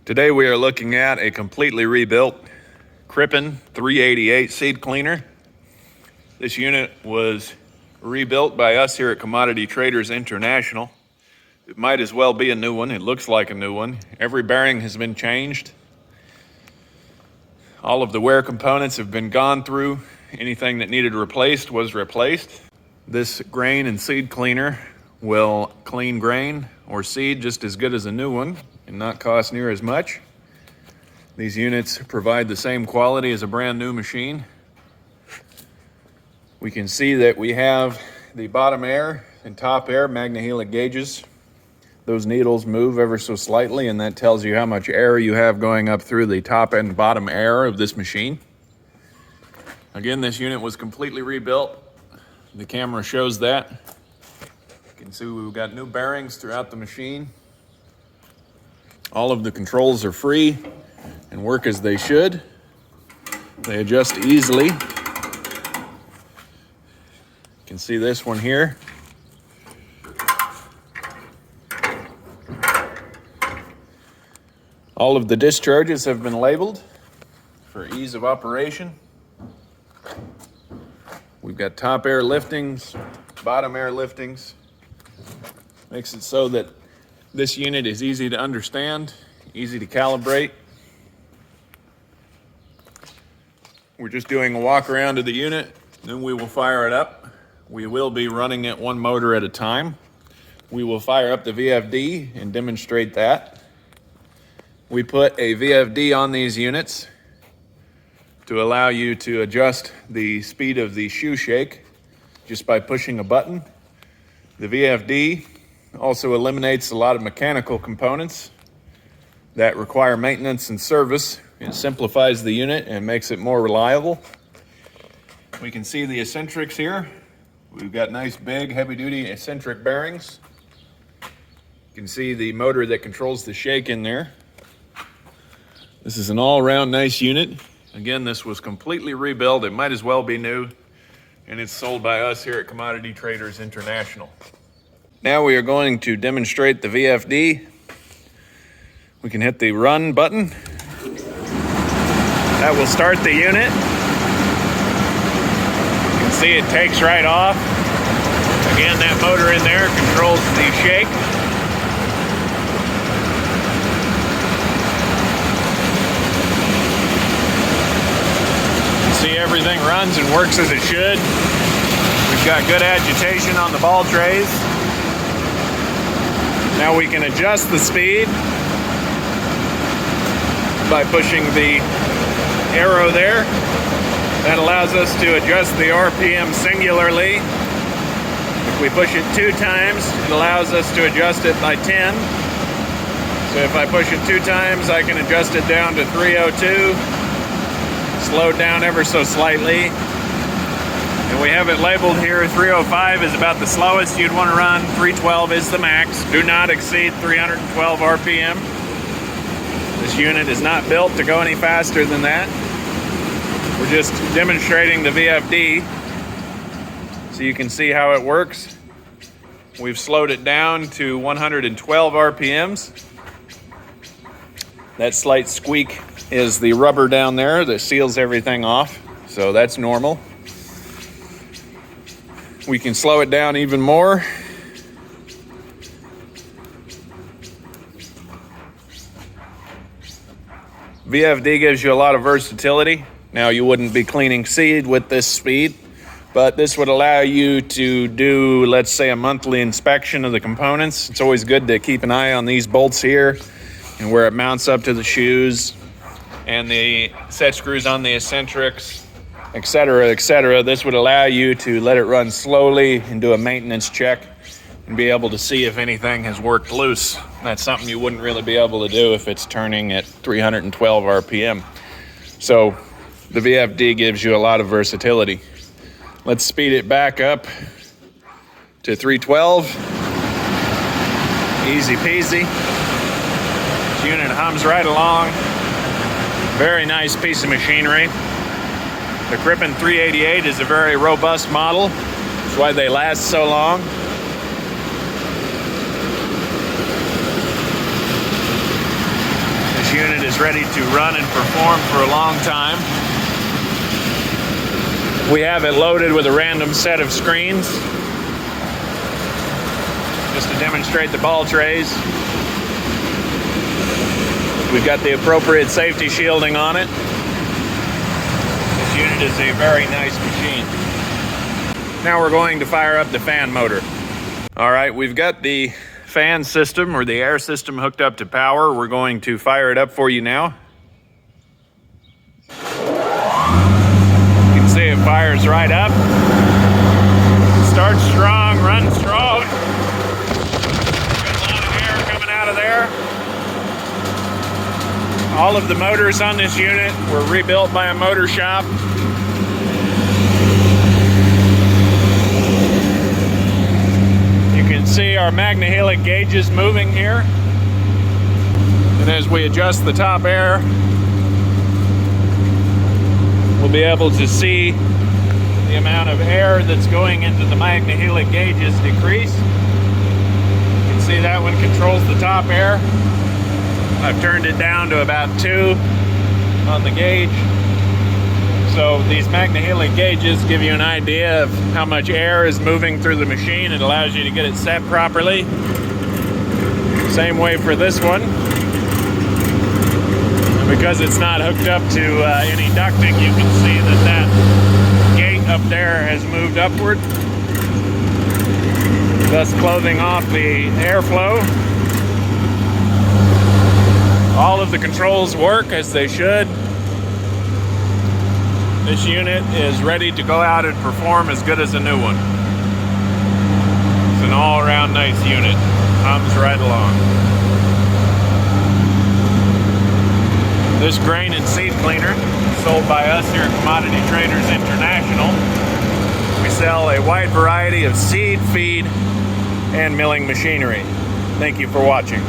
Today we are looking at a completely rebuilt Crippen 388 seed cleaner. This unit was rebuilt by us here at Commodity Traders International. It might as well be a new one. It looks like a new one. Every bearing has been changed. All of the wear components have been gone through. Anything that needed replaced was replaced. This grain and seed cleaner will clean grain or seed just as good as a new one and not cost near as much. These units provide the same quality as a brand new machine. We can see that we have the bottom air and top air magnehelic gauges. Those needles move ever so slightly, and that tells you how much air you have going up through the top and bottom air of this machine. Again, this unit was completely rebuilt. The camera shows that. You can see we've got new bearings throughout the machine. All of the controls are free and work as they should. They adjust easily. You can see this one here. All of the discharges have been labeled for ease of operation. We've got top air liftings, bottom air liftings. Makes it so that this unit is easy to understand, easy to calibrate. We're just doing a walk around of the unit, then we will fire it up. We will be running it one motor at a time. We will fire up the VFD and demonstrate that. We put a VFD on these units to allow you to adjust the speed of the shoe shake just by pushing a button. The VFD also eliminates a lot of mechanical components that require maintenance and service. It simplifies the unit and makes it more reliable. We can see the eccentrics here. We've got nice big heavy-duty eccentric bearings. You can see the motor that controls the shake in there. This is an all-around nice unit. Again, this was completely rebuilt. It might as well be new, and it's sold by us here at Commodity Traders International. Now we are going to demonstrate the VFD. We can hit the run button. That will start the unit. You can see it takes right off. Again, that motor in there controls the shake. You see everything runs and works as it should. We've got good agitation on the ball trays. Now we can adjust the speed by pushing the arrow there. That allows us to adjust the RPM singularly. If we push it 2 times, it allows us to adjust it by 10. So if I push it 2 times, I can adjust it down to 302, slowed down ever so slightly. And we have it labeled here, 305 is about the slowest you'd want to run, 312 is the max. Do not exceed 312 RPM. This unit is not built to go any faster than that. We're just demonstrating the VFD so you can see how it works. We've slowed it down to 112 RPMs. That slight squeak is the rubber down there that seals everything off, so that's normal. We can slow it down even more. VFD gives you a lot of versatility. Now, you wouldn't be cleaning seed with this speed, but this would allow you to do, let's say, a monthly inspection of the components. It's always good to keep an eye on these bolts here and where it mounts up to the shoes and the set screws on the eccentrics, etc., etc. This would allow you to let it run slowly and do a maintenance check and be able to see if anything has worked loose. That's something you wouldn't really be able to do if it's turning at 312 RPM. So the VFD gives you a lot of versatility. Let's speed it back up to 312. Easy peasy. This unit hums right along. Very nice piece of machinery. The Crippen 388 is a very robust model. That's why they last so long. This unit is ready to run and perform for a long time. We have it loaded with a random set of screens just to demonstrate the ball trays. We've got the appropriate safety shielding on it. This unit is a very nice machine. Now we're going to fire up the fan motor. All right, we've got the fan system or the air system hooked up to power. We're going to fire it up for you now. You can see it fires right up. Starts strong, runs strong. Got a lot of air coming out of there. All of the motors on this unit were rebuilt by a motor shop. You can see our Magnahelic gauges moving here. And as we adjust the top air, we'll be able to see the amount of air that's going into the Magnahelic gauges decrease. You can see that one controls the top air. I've turned it down to about 2 on the gauge. So these Magnahelic gauges give you an idea of how much air is moving through the machine. It allows you to get it set properly. Same way for this one. And because it's not hooked up to any ducting, you can see that that gate up there has moved upward, thus closing off the airflow. All of the controls work as they should. This unit is ready to go out and perform as good as a new one. It's an all-around nice unit. Hums right along. This grain and seed cleaner is sold by us here at Commodity Traders International. We sell a wide variety of seed, feed, and milling machinery. Thank you for watching.